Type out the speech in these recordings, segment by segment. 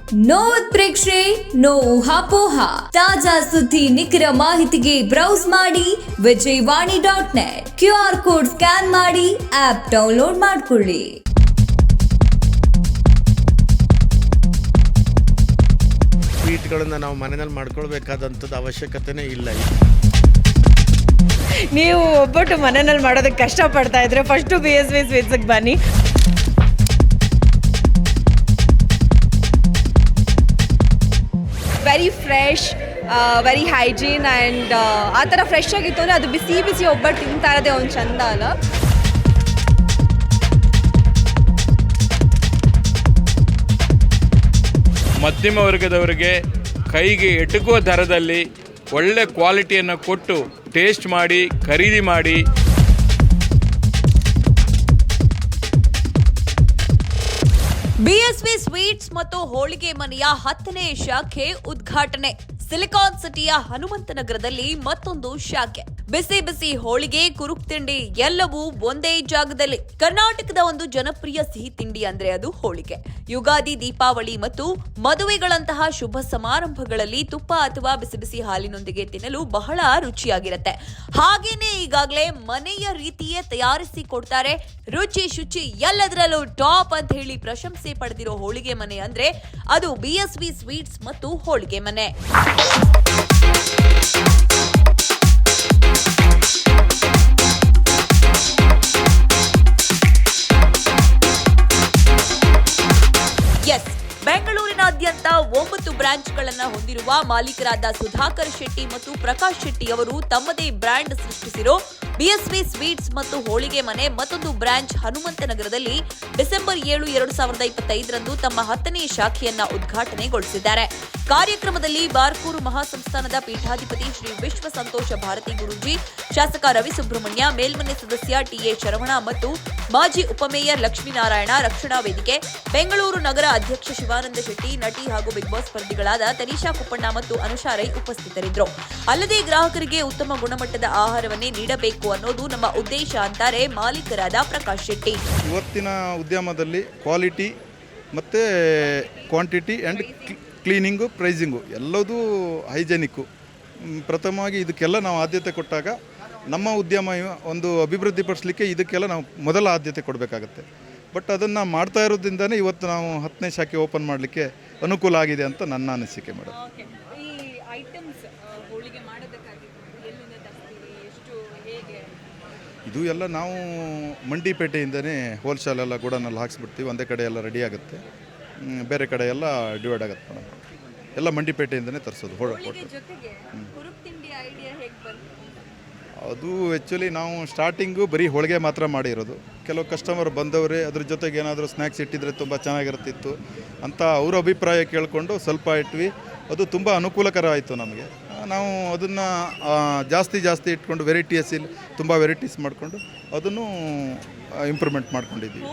No ಉತ್ಪ್ರೇಕ್ಷೆ, no ಊಹಾಪೋಹ. ತಾಜಾ ಸುದ್ದಿ ನಿಖರ ಮಾಹಿತಿಗೆ ಬ್ರೌಸ್ ಮಾಡಿ ವಿಜಯವಾಣಿ.net. QR ಕೋಡ್ ಸ್ಕ್ಯಾನ್ ಮಾಡಿ ಆಪ್ ಡೌನ್ಲೋಡ್ ಮಾಡಿಕೊಳ್ಳಿ. ಸ್ವೀಟ್ಗಳನ್ನು ನಾವು ಮನೆಯಲ್ಲಿ ಮಾಡ್ಕೊಳ್ಬೇಕಾದಂಥದ್ದು ಅವಶ್ಯಕತೆನೇ ಇಲ್ಲ. ನೀವು ಒಬ್ಬಟ್ಟು ಮನೆಯಲ್ಲಿ ಮಾಡೋದಕ್ಕೆ ಕಷ್ಟಪಡ್ತಾ ಇದ್ರೆ ಫಸ್ಟು BSV ಸ್ವೀಟ್ಸಿಗೆ ಬನ್ನಿ. Very fresh, very hygiene and ಆ ಥರ ಫ್ರೆಶ್ ಆಗಿತ್ತು ಅಂದರೆ ಅದು ಬಿಸಿ ಬಿಸಿ ಒಬ್ಬಟ್ಟು ತಿಂತಾ ಇರೋದೇ ಒಂದು ಚಂದ ಅಲ್ಲ. ಮಧ್ಯಮ ವರ್ಗದವರಿಗೆ ಕೈಗೆ ಎಟುಕುವ ದರದಲ್ಲಿ ಒಳ್ಳೆ ಕ್ವಾಲಿಟಿಯನ್ನು ಕೊಟ್ಟು ಟೇಸ್ಟ್ ಮಾಡಿ ಖರೀದಿ ಮಾಡಿ. BSV ಸ್ವೀಟ್ಸ್ ಮತ್ತು ಹೋಳಿಗೆ ಮನೆಯ 10ನೇ ಶಾಖೆ ಉದ್ಘಾಟನೆ. ಸಿಲಿಕಾನ್ ಸಿಟಿಯ ಹನುಮಂತನಗರದಲ್ಲಿ ಮತ್ತೊಂದು ಶಾಖೆ. ಬಿಸಿ ಬಿಸಿ ಹೋಳಿಗೆ, ಕುರುಕ್ ತಿಂಡಿ ಎಲ್ಲವೂ ಒಂದೇ ಜಾಗದಲ್ಲಿ. ಕರ್ನಾಟಕದ ಒಂದು ಜನಪ್ರಿಯ ಸಿಹಿ ತಿಂಡಿ ಅಂದ್ರೆ ಅದು ಹೋಳಿಗೆ. ಯುಗಾದಿ, ದೀಪಾವಳಿ ಮತ್ತು ಮದುವೆಗಳಂತಹ ಶುಭ ಸಮಾರಂಭಗಳಲ್ಲಿ ತುಪ್ಪ ಅಥವಾ ಬಿಸಿ ಬಿಸಿ ಹಾಲಿನೊಂದಿಗೆ ತಿನ್ನಲು ಬಹಳ ರುಚಿಯಾಗಿರುತ್ತೆ. ಹಾಗೇನೆ ಈಗಾಗಲೇ ಮನೆಯ ರೀತಿಯೇ ತಯಾರಿಸಿ ಕೊಡ್ತಾರೆ. ರುಚಿ ಶುಚಿ ಎಲ್ಲದರಲ್ಲೂ ಟಾಪ್ ಅಂತ ಹೇಳಿ ಪ್ರಶಂಸೆ ಪಡೆದಿರೋ ಹೋಳಿಗೆ ಮನೆ ಅಂದ್ರೆ ಅದು BSV ಸ್ವೀಟ್ಸ್ ಮತ್ತು ಹೋಳಿಗೆ ಮನೆ. ಎಸ್, ಬೆಂಗಳೂರಿನಾದ್ಯಂತ 9 ಬ್ರಾಂಚ್ಗಳನ್ನು ಹೊಂದಿರುವ ಮಾಲೀಕರಾದ ಸುಧಾಕರ್ ಶೆಟ್ಟಿ ಮತ್ತು ಪ್ರಕಾಶ್ ಶೆಟ್ಟಿ ಅವರು ತಮ್ಮದೇ ಬ್ರ್ಯಾಂಡ್ ಸೃಷ್ಟಿಸಿರೋ BSV ಸ್ವೀಟ್ಸ್ ಮತ್ತು ಹೋಳಿಗೆ ಮನೆ ಮತ್ತೊಂದು ಬ್ರಾಂಚ್ ಹನುಮಂತನಗರದಲ್ಲಿ ಡಿಸೆಂಬರ್ 7, 2025ರಂದು ತಮ್ಮ 10ನೇ ಶಾಖೆಯನ್ನ ಉದ್ಘಾಟನೆಗೊಳಿಸಿದ್ದಾರೆ. ಕಾರ್ಯಕ್ರಮದಲ್ಲಿ ಬಾರ್ಕೂರು ಮಹಾಸಂಸ್ಥಾನದ ಪೀಠಾಧಿಪತಿ ಶ್ರೀ ವಿಶ್ವ ಸಂತೋಷ ಭಾರತಿ ಗುರೂಜಿ, ಶಾಸಕ ರವಿ ಸುಬ್ರಹ್ಮಣ್ಯ, ಮೇಲ್ಮನೆ ಸದಸ್ಯ TA ಶರವಣ ಮತ್ತು ಮಾಜಿ ಉಪಮೇಯರ್ ಲಕ್ಷ್ಮೀನಾರಾಯಣ, ರಕ್ಷಣಾ ವೇದಿಕೆ, ಬೆಂಗಳೂರು ನಗರ ಅಧ್ಯಕ್ಷ ಶಿವಾನಂದ ಶೆಟ್ಟಿ, ನಟಿ ಹಾಗೂ ಬಿಗ್ ಬಾಸ್ ಸ್ಪರ್ಧಿಗಳಾದ ತನಿಷಾ ಕುಪ್ಪಣ್ಣ ಮತ್ತು ಅನುಷಾ ರೈ ಉಪಸ್ಥಿತರಿದ್ದರು. ಅಲ್ಲದೆ ಗ್ರಾಹಕರಿಗೆ ಉತ್ತಮ ಗುಣಮಟ್ಟದ ಆಹಾರವನ್ನೇ ನೀಡಬೇಕು ಅನ್ನೋದು ನಮ್ಮ ಉದ್ದೇಶ ಅಂತಾರೆ ಮಾಲೀಕರಾದ ಪ್ರಕಾಶ್ ಶೆಟ್ಟಿ. ಇವತ್ತಿನ ಉದ್ಯಮದಲ್ಲಿ ಕ್ವಾಲಿಟಿ ಮತ್ತು ಕ್ವಾಂಟಿಟಿ ಆ್ಯಂಡ್ ಕ್ಲೀನಿಂಗು, ಪ್ರೈಸಿಂಗು ಎಲ್ಲದೂ ಹೈಜೆನಿಕ್ಕು. ಪ್ರಥಮವಾಗಿ ಇದಕ್ಕೆಲ್ಲ ನಾವು ಆದ್ಯತೆ ಕೊಟ್ಟಾಗ ನಮ್ಮ ಉದ್ಯಮ ಒಂದು ಅಭಿವೃದ್ಧಿಪಡಿಸಲಿಕ್ಕೆ ಇದಕ್ಕೆಲ್ಲ ನಾವು ಮೊದಲ ಆದ್ಯತೆ ಕೊಡಬೇಕಾಗತ್ತೆ. ಬಟ್ ಅದನ್ನು ಮಾಡ್ತಾ ಇರೋದ್ರಿಂದನೇ ಇವತ್ತು ನಾವು 10ನೇ ಶಾಖೆ ಓಪನ್ ಮಾಡಲಿಕ್ಕೆ ಅನುಕೂಲ ಆಗಿದೆ ಅಂತ ನನ್ನ ಅನಿಸಿಕೆ ಮೇಡಮ್. ಇದು ಎಲ್ಲ ನಾವು ಮಂಡಿಪೇಟೆಯಿಂದನೇ ಹೋಲ್ಸೇಲ್ ಎಲ್ಲ ಗೋಡನಲ್ಲಿ ಹಾಕ್ಸ್ಬಿಡ್ತೀವಿ. ಒಂದೇ ಕಡೆ ಎಲ್ಲ ರೆಡಿ ಆಗುತ್ತೆ, ಬೇರೆ ಕಡೆ ಎಲ್ಲ ಡಿವೈಡ್ ಆಗುತ್ತೆ ಮೇಡಮ್. ಎಲ್ಲ ಮಂಡಿಪೇಟೆಯಿಂದನೇ ತರಿಸೋದು. ಅದು ಆ್ಯಕ್ಚುಲಿ ನಾವು ಸ್ಟಾರ್ಟಿಂಗು ಬರೀ ಹೋಳಿಗೆ ಮಾತ್ರ ಮಾಡಿರೋದು. ಕೆಲವು ಕಸ್ಟಮರ್ ಬಂದವರೇ ಅದ್ರ ಜೊತೆಗೆ ಏನಾದರೂ ಸ್ನ್ಯಾಕ್ಸ್ ಇಟ್ಟಿದ್ರೆ ತುಂಬ ಚೆನ್ನಾಗಿರ್ತಿತ್ತು ಅಂತ ಅವ್ರ ಅಭಿಪ್ರಾಯ ಕೇಳಿಕೊಂಡು ಸ್ವಲ್ಪ ಇಟ್ವಿ. ಅದು ತುಂಬ ಅನುಕೂಲಕರ ಆಯಿತು ನಮಗೆ. ನಾವು ಅದನ್ನು ಜಾಸ್ತಿ ಇಟ್ಕೊಂಡು ವೆರೈಟೀಸಲ್ಲಿ ತುಂಬ ವೆರೈಟೀಸ್ ಮಾಡಿಕೊಂಡು ಅದನ್ನು ಇಂಪ್ರೂವ್ಮೆಂಟ್ ಮಾಡ್ಕೊಂಡಿದ್ದೀವಿ.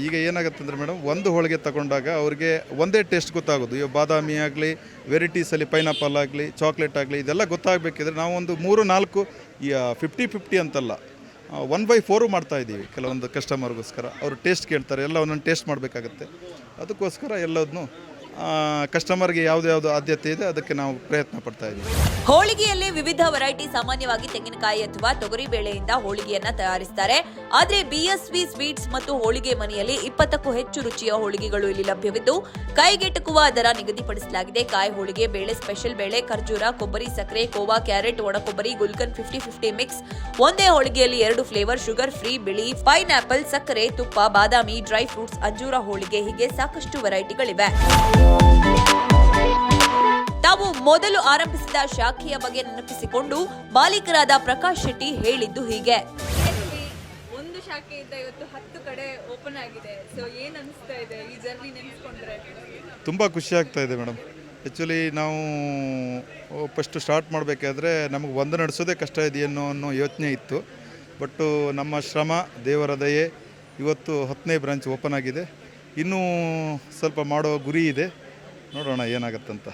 ಈಗ ಏನಾಗುತ್ತೆ ಅಂದರೆ ಮೇಡಮ್, ಒಂದು ಹೋಳಿಗೆ ತಗೊಂಡಾಗ ಅವ್ರಿಗೆ ಒಂದೇ ಟೇಸ್ಟ್ ಗೊತ್ತಾಗೋದು. ಈಗ ಬಾದಾಮಿ ಆಗಲಿ, ವೆರೈಟೀಸಲ್ಲಿ ಪೈನಾಪಲ್ ಆಗಲಿ, ಚಾಕ್ಲೇಟ್ ಆಗಲಿ, ಇದೆಲ್ಲ ಗೊತ್ತಾಗಬೇಕಿದ್ರೆ ನಾವು ಒಂದು 3-4 50-50 ಅಂತಲ್ಲ, 1/4 ಮಾಡ್ತಾಯಿದ್ದೀವಿ. ಕೆಲವೊಂದು ಕಸ್ಟಮರ್ಗೋಸ್ಕರ ಅವರು ಟೇಸ್ಟ್ ಕೇಳ್ತಾರೆ, ಎಲ್ಲ ಒಂದೊಂದು ಟೇಸ್ಟ್ ಮಾಡಬೇಕಾಗತ್ತೆ. ಅದಕ್ಕೋಸ್ಕರ ಎಲ್ಲದನ್ನು ಕಸ್ಟಮರ್ಗೆ ಯಾವ್ದು ಆದ್ಯತೆ ಇದೆ ಅದಕ್ಕೆ ನಾವು ಪ್ರಯತ್ನ ಪಡ್ತಾ ಇದ್ದೀವಿ. ಹೋಳಿಗೆಯಲ್ಲಿ ವಿವಿಧ ವೆರೈಟಿ, ಸಾಮಾನ್ಯವಾಗಿ ತೆಂಗಿನಕಾಯಿ ಅಥವಾ ತೊಗರಿ ಬೇಳೆಯಿಂದ ಹೋಳಿಗೆಯನ್ನ ತಯಾರಿಸುತ್ತಾರೆ. ಆದರೆ BSV ಸ್ವೀಟ್ಸ್ ಮತ್ತು ಹೋಳಿಗೆ ಮನೆಯಲ್ಲಿ 20ಕ್ಕೂ ಹೆಚ್ಚು ರುಚಿಯ ಹೋಳಿಗೆಗಳು ಇಲ್ಲಿ ಲಭ್ಯವಿದ್ದು ಕೈಗೆಟುಕುವ ದರ ನಿಗದಿಪಡಿಸಲಾಗಿದೆ. ಕಾಯಿ ಹೋಳಿಗೆ, ಬೇಳೆ, ಸ್ಪೆಷಲ್ ಬೇಳೆ, ಖರ್ಜೂರ, ಕೊಬ್ಬರಿ, ಸಕ್ಕರೆ, ಕೋವಾ, ಕ್ಯಾರೆಟ್, ಒಣಕೊಬ್ಬರಿ, ಗುಲ್ಕನ್ 50-50 ಮಿಕ್ಸ್. ಒಂದೇ ಹೋಳಿಗೆಯಲ್ಲಿ 2 ಫ್ಲೇವರ್, ಶುಗರ್ ಫ್ರೀ, ಬಿಳಿ, ಪೈನಾಪಲ್, ಸಕ್ಕರೆ, ತುಪ್ಪ, ಬಾದಾಮಿ, ಡ್ರೈ ಫ್ರೂಟ್ಸ್, ಅಂಜೂರ ಹೋಳಿಗೆ, ಹೀಗೆ ಸಾಕಷ್ಟು ವೆರೈಟಿಗಳಿವೆ. ತಾವು ಮೊದಲು ಆರಂಭಿಸಿದ ಶಾಖೆಯ ಬಗ್ಗೆ ನೆನಪಿಸಿಕೊಂಡು ಮಾಲೀಕರಾದ ಪ್ರಕಾಶ್ ಶೆಟ್ಟಿ ಹೇಳಿದ್ದು ಹೀಗೆ. ಒಂದು ಶಾಖೆಯಿಂದ ಇವತ್ತು 10 ಕಡೆ ಓಪನ್ ಆಗಿದೆ. ಸೊ ಏನು ಅನಿಸ್ತಾ ಇದೆ ಈ ಜರ್ನಿ ನೆನೆಸ್ಕೊಂಡ್ರೆ? ತುಂಬ ಖುಷಿ ಆಗ್ತಾ ಇದೆ ಮೇಡಮ್. ಆ್ಯಕ್ಚುಲಿ ನಾವು ಫಸ್ಟು ಸ್ಟಾರ್ಟ್ ಮಾಡಬೇಕಾದ್ರೆ ನಮಗೆ ಒಂದು ನಡೆಸೋದೇ ಕಷ್ಟ ಇದೆಯೇನೋ ಅನ್ನೋ ಯೋಚನೆ ಇತ್ತು. ಬಟ್ಟು ನಮ್ಮ ಶ್ರಮ, ದೇವರ ದಯೆ, ಇವತ್ತು 10ನೇ ಬ್ರಾಂಚ್ ಓಪನ್ ಆಗಿದೆ. ಇನ್ನೂ ಸ್ವಲ್ಪ ಮಾಡೋ ಗುರಿ ಇದೆ, ನೋಡೋಣ ಏನಾಗುತ್ತಂತ.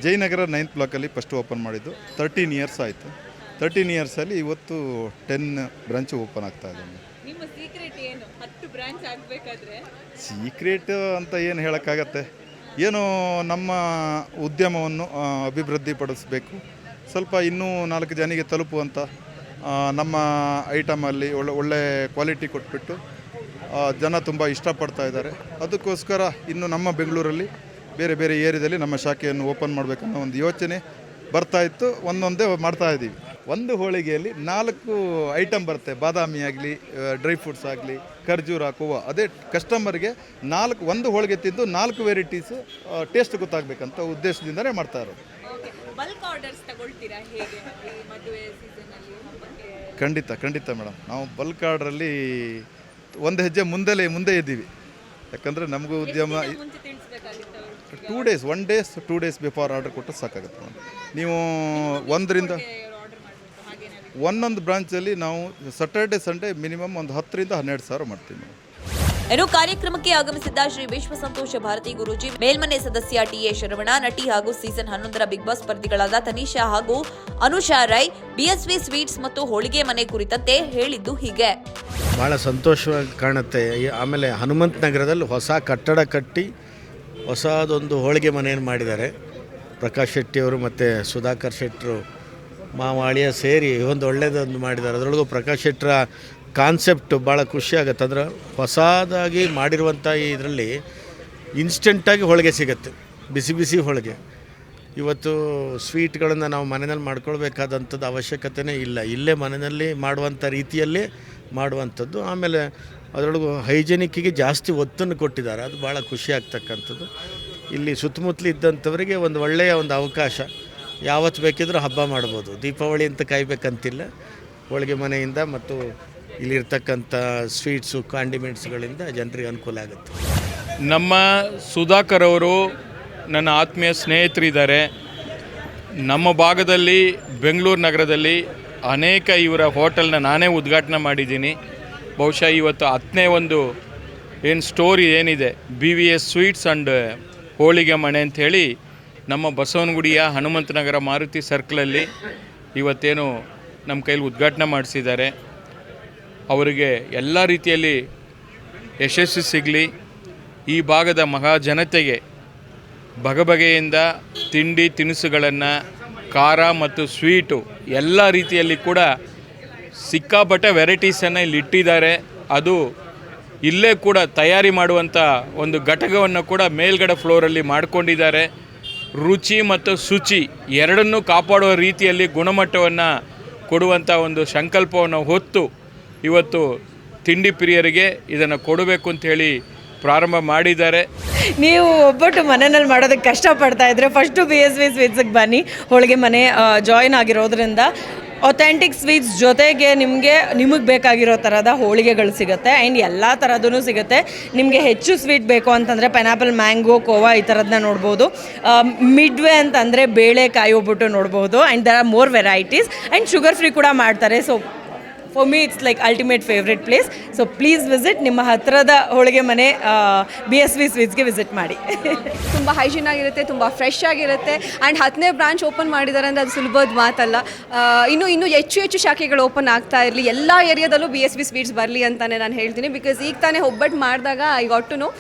ಜಯನಗರ 9th ಬ್ಲಾಕಲ್ಲಿ ಫಸ್ಟ್ ಓಪನ್ ಮಾಡಿದ್ದು. 13 ಇಯರ್ಸ್ ಆಯಿತು. 13 ಇಯರ್ಸಲ್ಲಿ ಇವತ್ತು 10 ಬ್ರಾಂಚ್ ಓಪನ್ ಆಗ್ತಾ ಇದೆ. ನಿಮ್ಮ ಸೀಕ್ರೆಟ್ ಏನು 10 ಬ್ರಾಂಚ್ ಆಗಬೇಕಾದ್ರೆ? ಸೀಕ್ರೆಟ್ ಅಂತ ಏನು ಹೇಳೋಕ್ಕಾಗತ್ತೆ, ಏನು ನಮ್ಮ ಉದ್ಯಮವನ್ನು ಅಭಿವೃದ್ಧಿಪಡಿಸಬೇಕು, ಸ್ವಲ್ಪ ಇನ್ನೂ 4 ಜನರಿಗೆ ತಲುಪುವಂಥ ನಮ್ಮ ಐಟಮಲ್ಲಿ ಒಳ್ಳೆ ಕ್ವಾಲಿಟಿ ಕೊಟ್ಬಿಟ್ಟು ಜನ ತುಂಬ ಇಷ್ಟಪಡ್ತಾ ಇದ್ದಾರೆ. ಅದಕ್ಕೋಸ್ಕರ ಇನ್ನು ನಮ್ಮ ಬೆಂಗಳೂರಲ್ಲಿ ಬೇರೆ ಬೇರೆ ಏರಿಯಾದಲ್ಲಿ ನಮ್ಮ ಶಾಖೆಯನ್ನು ಓಪನ್ ಮಾಡಬೇಕನ್ನೋ ಒಂದು ಯೋಚನೆ ಬರ್ತಾ ಇತ್ತು. ಒಂದೊಂದೇ ಮಾಡ್ತಾ ಇದ್ದೀವಿ. ಒಂದು ಹೋಳಿಗೆಯಲ್ಲಿ 4 ಐಟಮ್ ಬರುತ್ತೆ. ಬಾದಾಮಿ ಆಗಲಿ, ಡ್ರೈ ಫ್ರೂಟ್ಸ್ ಆಗಲಿ, ಖರ್ಜೂರ, ಕೋವಾ. ಅದೇ ಕಸ್ಟಮರ್ಗೆ ಒಂದು ಹೋಳಿಗೆ ತಿಂದು 4 ವೆರೈಟೀಸು ಟೇಸ್ಟ್ ಗೊತ್ತಾಗಬೇಕಂತ ಉದ್ದೇಶದಿಂದಲೇ ಮಾಡ್ತಾ ಇರೋದು. ಬಲ್ಕ್ ಆರ್ಡರ್ಸ್ ತಗೊಳ್ತೀರಾ ಹೇಗೆ ಮದುವೆ ಸೀಸನಲ್ಲಿ? ಖಂಡಿತ ಮೇಡಮ್, ನಾವು ಬಲ್ಕ್ ಆರ್ಡ್ರಲ್ಲಿ ಒಂದು ಹೆಜ್ಜೆ ಮುಂದೆ ಇದ್ದೀವಿ. ಯಾಕಂದರೆ ನಮಗೂ ಉದ್ಯಮ 2 ಡೇಸ್ ಬಿಫೋರ್ ಆರ್ಡರ್ ಕೊಟ್ಟರೆ ಸಾಕಾಗುತ್ತೆ ಮೇಡಮ್. ನೀವು ಒಂದೊಂದು ಬ್ರಾಂಚಲ್ಲಿ ನಾವು ಸ್ಯಾಟರ್ಡೆ ಸಂಡೇ ಮಿನಿಮಮ್ ಒಂದು 10ರಿಂದ 12 ಸಾವಿರ ಮಾಡ್ತೀವಿ ಮೇಡಮ್. ಇನ್ನು ಕಾರ್ಯಕ್ರಮಕ್ಕೆ ಆಗಮಿಸಿದ್ದ ಶ್ರೀ ವಿಶ್ವ ಸಂತೋಷ ಭಾರತಿ ಗುರೂಜಿ, ಮೇಲ್ಮನೆ ಸದಸ್ಯ ಟಿ.ಎ. ಶರವಣ, ನಟಿ ಹಾಗೂ ಸೀಸನ್ 11ರ ಬಿಗ್ ಬಾಸ್ ಸ್ಪರ್ಧಿಗಳಾದ ತನಿಷಾ ಹಾಗೂ ಅನುಷಾ ರೈ ಬಿಎಸ್ವಿ ಸ್ವೀಟ್ಸ್ ಮತ್ತು ಹೋಳಿಗೆ ಮನೆ ಕುರಿತಂತೆ ಹೇಳಿದ್ದು ಹೀಗೆ. ಭಾಳ ಸಂತೋಷವಾಗಿ ಕಾಣುತ್ತೆ. ಆಮೇಲೆ ಹನುಮಂತ ನಗರದಲ್ಲಿ ಹೊಸ ಕಟ್ಟಡ ಕಟ್ಟಿ ಹೊಸದೊಂದು ಹೋಳಿಗೆ ಮನೆಯನ್ನು ಮಾಡಿದ್ದಾರೆ. ಪ್ರಕಾಶ್ ಶೆಟ್ಟಿಯವರು ಮತ್ತು ಸುಧಾಕರ್ ಶೆಟ್ಟರು ಮಾವಾಳಿಯ ಸೇರಿ ಒಂದು ಒಳ್ಳೆಯದೊಂದು ಮಾಡಿದ್ದಾರೆ. ಅದರೊಳಗೂ ಪ್ರಕಾಶ್ ಶೆಟ್ಟರ ಕಾನ್ಸೆಪ್ಟು ಭಾಳ ಖುಷಿಯಾಗುತ್ತೆ. ಅಂದ್ರೆ ಹೊಸದಾಗಿ ಮಾಡಿರುವಂಥ ಇದರಲ್ಲಿ ಇನ್ಸ್ಟೆಂಟಾಗಿ ಹೋಳಿಗೆ ಸಿಗುತ್ತೆ, ಬಿಸಿ ಬಿಸಿ ಹೋಳಿಗೆ. ಇವತ್ತು ಸ್ವೀಟ್ಗಳನ್ನು ನಾವು ಮನೆಯಲ್ಲಿ ಮಾಡ್ಕೊಳ್ಬೇಕಾದಂಥದ್ದು ಅವಶ್ಯಕತೆಯೇ ಇಲ್ಲ. ಇಲ್ಲೇ ಮನೆಯಲ್ಲಿ ಮಾಡುವಂಥ ರೀತಿಯಲ್ಲೇ ಮಾಡುವಂಥದ್ದು. ಆಮೇಲೆ ಅದರೊಳಗೂ ಹೈಜೆನಿಕ್ಕಿಗೆ ಜಾಸ್ತಿ ಒತ್ತನ್ನು ಕೊಟ್ಟಿದ್ದಾರೆ. ಅದು ಭಾಳ ಖುಷಿ ಆಗ್ತಕ್ಕಂಥದ್ದು. ಇಲ್ಲಿ ಸುತ್ತಮುತ್ತಲು ಇದ್ದಂಥವರಿಗೆ ಒಂದು ಒಳ್ಳೆಯ ಒಂದು ಅವಕಾಶ. ಯಾವತ್ತು ಬೇಕಿದ್ರೂ ಹಬ್ಬ ಮಾಡ್ಬೋದು. ದೀಪಾವಳಿ ಅಂತ ಕಾಯಬೇಕಂತಿಲ್ಲ. ಹೋಳಿಗೆ ಮನೆಯಿಂದ ಮತ್ತು ಇಲ್ಲಿರ್ತಕ್ಕಂಥ ಸ್ವೀಟ್ಸು, ಕಾಂಡಿಮೆಂಟ್ಸ್ಗಳಿಂದ ಜನರಿಗೆ ಅನುಕೂಲ ಆಗುತ್ತೆ. ನಮ್ಮ ಸುಧಾಕರ್ ಅವರು ನನ್ನ ಆತ್ಮೀಯ ಸ್ನೇಹಿತರಿದ್ದಾರೆ. ನಮ್ಮ ಭಾಗದಲ್ಲಿ ಬೆಂಗಳೂರು ನಗರದಲ್ಲಿ ಅನೇಕ ಇವರ ಹೋಟೆಲ್ನ ನಾನೇ ಉದ್ಘಾಟನೆ ಮಾಡಿದ್ದೀನಿ. ಬಹುಶಃ ಇವತ್ತು 10ನೇ ಒಂದು ಸ್ಟೋರಿ ಏನಿದೆ, BVS ಸ್ವೀಟ್ಸ್ ಆ್ಯಂಡ್ ಹೋಳಿಗೆ ಮನೆ ಅಂಥೇಳಿ ನಮ್ಮ ಬಸವನಗುಡಿಯ ಹನುಮಂತನಗರ ಮಾರುತಿ ಸರ್ಕಲಲ್ಲಿ ಇವತ್ತೇನು ನಮ್ಮ ಕೈಲಿ ಉದ್ಘಾಟನೆ ಮಾಡಿಸಿದ್ದಾರೆ. ಅವರಿಗೆ ಎಲ್ಲ ರೀತಿಯಲ್ಲಿ ಯಶಸ್ಸು ಸಿಗಲಿ. ಈ ಭಾಗದ ಮಹಾಜನತೆಗೆ ಬಗೆಬಗೆಯಿಂದ ತಿಂಡಿ ತಿನಿಸುಗಳನ್ನು, ಖಾರ ಮತ್ತು ಸ್ವೀಟು ಎಲ್ಲ ರೀತಿಯಲ್ಲಿ ಕೂಡ ಸಿಕ್ಕಾಪಟ್ಟೆ ವೆರೈಟೀಸನ್ನು ಇಲ್ಲಿ ಇಟ್ಟಿದ್ದಾರೆ. ಅದು ಇಲ್ಲೇ ಕೂಡ ತಯಾರಿ ಮಾಡುವಂಥ ಒಂದು ಘಟಕವನ್ನು ಕೂಡ ಮೇಲ್ಗಡೆ ಫ್ಲೋರಲ್ಲಿ ಮಾಡಿಕೊಂಡಿದ್ದಾರೆ. ರುಚಿ ಮತ್ತು ಶುಚಿ ಎರಡನ್ನೂ ಕಾಪಾಡುವ ರೀತಿಯಲ್ಲಿ ಗುಣಮಟ್ಟವನ್ನು ಕೊಡುವಂಥ ಒಂದು ಸಂಕಲ್ಪವನ್ನು ಹೊತ್ತು ಇವತ್ತು ತಿಂಡಿ ಪ್ರಿಯರಿಗೆ ಇದನ್ನು ಕೊಡಬೇಕು ಅಂಥೇಳಿ ಪ್ರಾರಂಭ ಮಾಡಿದ್ದಾರೆ. ನೀವು ಒಬ್ಬಟ್ಟು ಮನೆಯಲ್ಲಿ ಮಾಡೋದಕ್ಕೆ ಕಷ್ಟಪಡ್ತಾ ಇದ್ದರೆ ಫಸ್ಟು BSV ಸ್ವೀಟ್ಸಿಗೆ ಬನ್ನಿ. ಹೋಳಿಗೆ ಮನೆ ಜಾಯಿನ್ ಆಗಿರೋದ್ರಿಂದ ಅಥೆಂಟಿಕ್ ಸ್ವೀಟ್ಸ್ ಜೊತೆಗೆ ನಿಮಗೆ ಬೇಕಾಗಿರೋ ಥರದ ಹೋಳಿಗೆಗಳು ಸಿಗುತ್ತೆ. ಆ್ಯಂಡ್ ಎಲ್ಲ ಥರದೂ ಸಿಗುತ್ತೆ. ನಿಮಗೆ ಹೆಚ್ಚು ಸ್ವೀಟ್ ಬೇಕು ಅಂತಂದರೆ ಪೈನಾಪಲ್, ಮ್ಯಾಂಗೋ, ಕೋವಾ ಈ ಥರದನ್ನ ನೋಡ್ಬೋದು. ಮಿಡ್ವೇ ಅಂತಂದರೆ ಬೇಳೆಕಾಯಿ ಒಬ್ಬಟ್ಟು ನೋಡ್ಬೋದು. And there are more varieties. And sugar free ಕೂಡ ಮಾಡ್ತಾರೆ. So for me it's like ultimate favourite place. So please visit. ನಿಮ್ಮ ಹತ್ತಿರದ ಹೋಳಿಗೆ ಮನೆ BSV ಸ್ವೀಟ್ಸ್ಗೆ ವಿಸಿಟ್ ಮಾಡಿ. ತುಂಬ ಹೈಜೀನ್ ಆಗಿರುತ್ತೆ, ತುಂಬ ಫ್ರೆಶ್ ಆಗಿರುತ್ತೆ. ಆ್ಯಂಡ್ 10ನೇ ಬ್ರಾಂಚ್ ಓಪನ್ ಮಾಡಿದ್ದಾರೆ ಅಂದರೆ ಅದು ಸುಲಭದ ಮಾತಲ್ಲ. ಇನ್ನೂ ಹೆಚ್ಚು ಶಾಖೆಗಳು ಓಪನ್ ಆಗ್ತಾ ಇರಲಿ, ಎಲ್ಲ ಏರಿಯಾದಲ್ಲೂ BSV ಸ್ವೀಟ್ಸ್ ಬರಲಿ ಅಂತಲೇ ನಾನು ಹೇಳ್ತೀನಿ. ಬಿಕಾಸ್ ಈಗ ತಾನೇ ಒಬ್ಬಟ್ಟು ಮಾಡಿದಾಗ ಈಗ ಒಟ್ಟು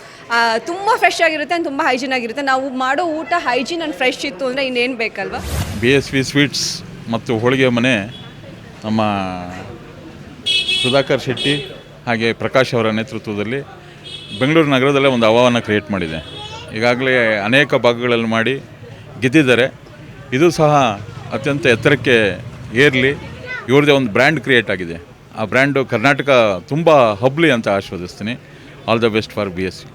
ತುಂಬ ಫ್ರೆಶ್ ಆಗಿರುತ್ತೆ ಆ್ಯಂಡ್ ತುಂಬ ಹೈಜೀನ್ ಆಗಿರುತ್ತೆ. ನಾವು ಮಾಡೋ ಊಟ ಹೈಜೀನ್ ಆ್ಯಂಡ್ ಫ್ರೆಶ್ ಇತ್ತು ಅಂದರೆ ಇನ್ನೇನು ಬೇಕಲ್ವಾ. BSV ಸ್ವೀಟ್ಸ್ ಮತ್ತು ಹೋಳಿಗೆ ಮನೆ ನಮ್ಮ ಸುಧಾಕರ್ ಶೆಟ್ಟಿ ಹಾಗೆ ಪ್ರಕಾಶ್ ಅವರ ನೇತೃತ್ವದಲ್ಲಿ ಬೆಂಗಳೂರು ನಗರದಲ್ಲೇ ಒಂದು ಹವಾವನ್ನು ಕ್ರಿಯೇಟ್ ಮಾಡಿದೆ. ಈಗಾಗಲೇ ಅನೇಕ ಭಾಗಗಳಲ್ಲಿ ಮಾಡಿ ಗೆದ್ದಿದ್ದಾರೆ. ಇದು ಸಹ ಅತ್ಯಂತ ಎತ್ತರಕ್ಕೆ ಏರಲಿ. ಇವ್ರದ್ದೇ ಒಂದು ಬ್ರ್ಯಾಂಡ್ ಕ್ರಿಯೇಟ್ ಆಗಿದೆ. ಆ ಬ್ರ್ಯಾಂಡು ಕರ್ನಾಟಕ ತುಂಬ ಹಬ್ಲಿ ಅಂತ ಆಶೀರ್ವದಿಸ್ತೀನಿ. All the best for BSV.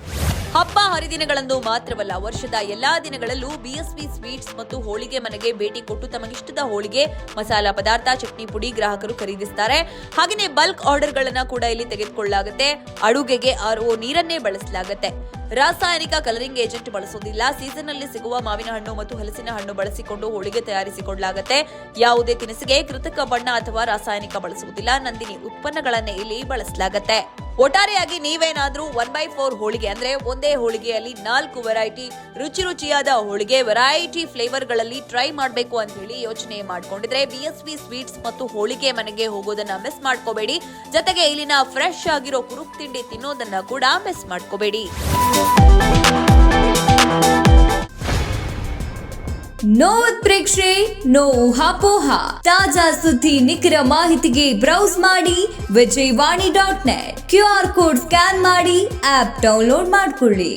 ಹಬ್ಬ ಹರಿದಿನಗಳಂದು ಮಾತ್ರವಲ್ಲ, ವರ್ಷದ ಎಲ್ಲಾ ದಿನಗಳಲ್ಲೂ BSV ಸ್ವೀಟ್ಸ್ ಮತ್ತು ಹೋಳಿಗೆ ಮನೆಗೆ ಭೇಟಿ ಕೊಟ್ಟು ತಮಗಿಷ್ಟದ ಹೋಳಿಗೆ, ಮಸಾಲಾ ಪದಾರ್ಥ, ಚಟ್ನಿ ಪುಡಿ ಗ್ರಾಹಕರು ಖರೀದಿಸುತ್ತಾರೆ. ಹಾಗೆಯೇ ಬಲ್ಕ್ ಆರ್ಡರ್ಗಳನ್ನ ಕೂಡ ಇಲ್ಲಿ ತೆಗೆದುಕೊಳ್ಳಲಾಗುತ್ತೆ. ಅಡುಗೆಗೆ RO ನೀರನ್ನೇ ಬಳಸಲಾಗುತ್ತೆ. ರಾಸಾಯನಿಕ ಕಲರಿಂಗ್ ಏಜೆಂಟ್ ಬಳಸೋದಿಲ್ಲ. ಸೀಸನ್ ನಲ್ಲಿ ಸಿಗುವ ಮಾವಿನ ಹಣ್ಣು ಮತ್ತು ಹಲಸಿನ ಹಣ್ಣು ಬಳಸಿಕೊಂಡು ಹೋಳಿಗೆ ತಯಾರಿಸಿಕೊಳ್ಳಲಾಗುತ್ತೆ. ಯಾವುದೇ ತಿನಿಸಿಗೆ ಕೃತಕ ಬಣ್ಣ ಅಥವಾ ರಾಸಾಯನಿಕ ಬಳಸುವುದಿಲ್ಲ. ನಂದಿನಿ ಉತ್ಪನ್ನಗಳನ್ನೇ ಇಲ್ಲಿ ಬಳಸಲಾಗುತ್ತೆ. ಒಟ್ಟಾರೆಯಾಗಿ ನೀವೇನಾದ್ರೂ 1/4 ಹೋಳಿಗೆ ಅಂದ್ರೆ ಒಂದೇ ಹೋಳಿಗೆಯಲ್ಲಿ 4 ವೆರೈಟಿ ರುಚಿಯಾದ ಹೋಳಿಗೆ ವೆರೈಟಿ ಫ್ಲೇವರ್ಗಳಲ್ಲಿ ಟ್ರೈ ಮಾಡಬೇಕು ಅಂತ ಹೇಳಿ ಯೋಚನೆ ಮಾಡ್ಕೊಂಡಿದ್ರೆ BSV ಸ್ವೀಟ್ಸ್ ಮತ್ತು ಹೋಳಿಗೆ ಮನೆಗೆ ಹೋಗೋದನ್ನ ಮಿಸ್ ಮಾಡ್ಕೋಬೇಡಿ. ಜೊತೆಗೆ ಇಲ್ಲಿನ ಫ್ರೆಶ್ ಆಗಿರೋ ಕುರುಕ್ ತಿಂಡಿ ತಿನ್ನೋದನ್ನ ಕೂಡ ಮಿಸ್ ಮಾಡ್ಕೋಬೇಡಿ. ನೋ ಉತ್ಪ್ರೇಕ್ಷೆ, ನೋ ಊಹಾಪೋಹ. ತಾಜಾ ಸುದ್ದಿ ನಿಖರ ಮಾಹಿತಿಗೆ ಬ್ರೌಸ್ ಮಾಡಿ ವಿಜಯವಾಣಿ.net. QR ಕೋಡ್ ಸ್ಕ್ಯಾನ್ ಮಾಡಿ ಆಪ್ ಡೌನ್ಲೋಡ್ ಮಾಡ್ಕೊಳ್ಳಿ.